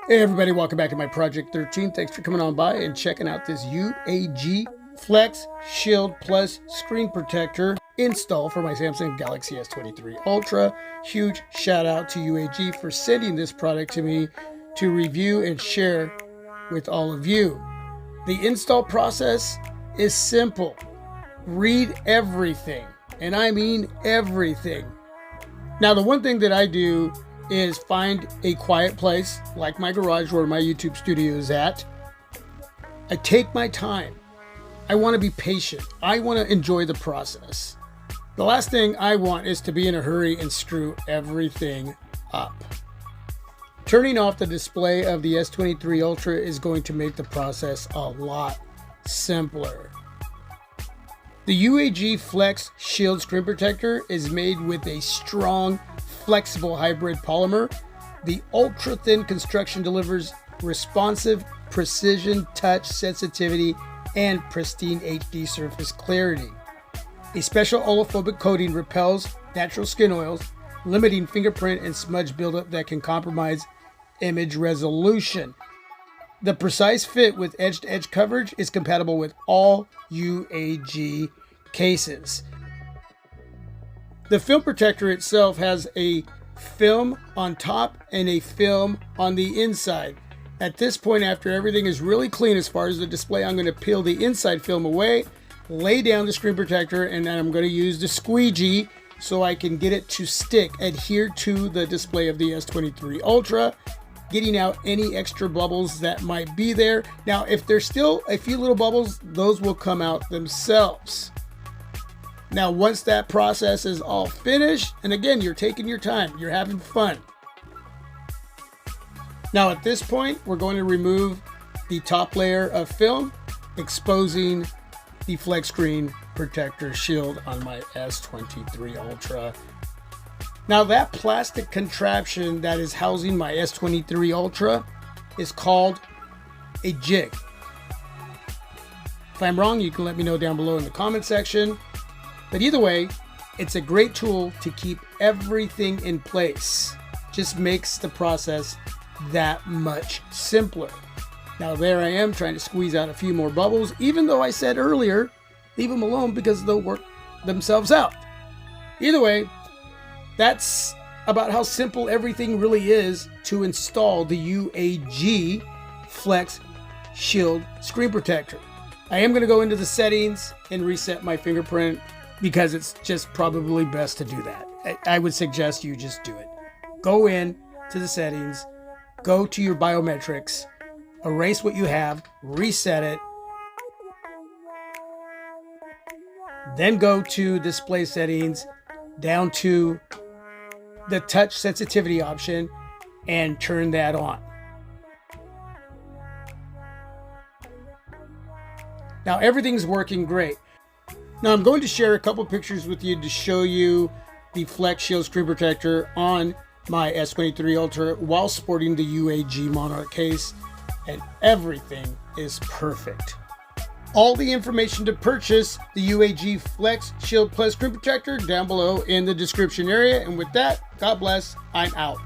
Hey everybody, welcome back to my Project 13. Thanks for coming on by and checking out this UAG Flex Shield Plus Screen Protector install for my Samsung Galaxy S23 Ultra. Huge shout out to UAG for sending this product to me to review and share with all of you. The install process is simple. Read everything, and I mean everything. Now, the one thing that I do is find a quiet place like my garage where my YouTube studio is at. I take my time. I want to be patient. I want to enjoy the process. The last thing I want is to be in a hurry and screw everything up. Turning off the display of the S23 Ultra is going to make the process a lot simpler. The UAG Flex Shield Screen Protector is made with a strong, flexible hybrid polymer. The ultra thin construction delivers responsive precision, touch sensitivity, and pristine HD surface clarity. A special olefophobic coating repels natural skin oils, limiting fingerprint and smudge buildup that can compromise image resolution. The precise fit with edge-to-edge coverage is compatible with all UAG cases. The film protector itself has a film on top and a film on the inside. At this point, after everything is really clean as far as the display, I'm going to peel the inside film away, lay down the screen protector, and then I'm going to use the squeegee so I can get it to stick, adhere to the display of the S23 Ultra, getting out any extra bubbles that might be there. Now, if there's still a few little bubbles, those will come out themselves. Now, once that process is all finished, and again, you're taking your time, you're having fun. Now, at this point, we're going to remove the top layer of film, exposing the Flex Screen Protector Shield on my S23 Ultra. Now, that plastic contraption that is housing my S23 Ultra is called a jig. If I'm wrong, you can let me know down below in the comment section. But either way, it's a great tool to keep everything in place. Just makes the process that much simpler. Now there I am trying to squeeze out a few more bubbles, even though I said earlier, leave them alone because they'll work themselves out. Either way, that's about how simple everything really is to install the UAG Flex Shield Screen Protector. I am going to go into the settings and reset my fingerprint because it's just probably best to do that. I would suggest you just do it. Go in to the settings, go to your biometrics, erase what you have, reset it, then go to display settings, down to the touch sensitivity option, and turn that on. Now everything's working great. Now I'm going to share a couple pictures with you to show you the Flex Shield Screen Protector on my S23 Ultra while sporting the UAG Monarch case, and everything is perfect. All the information to purchase the UAG Flex Shield Plus Screen Protector down below in the description area. And with that, God bless, I'm out.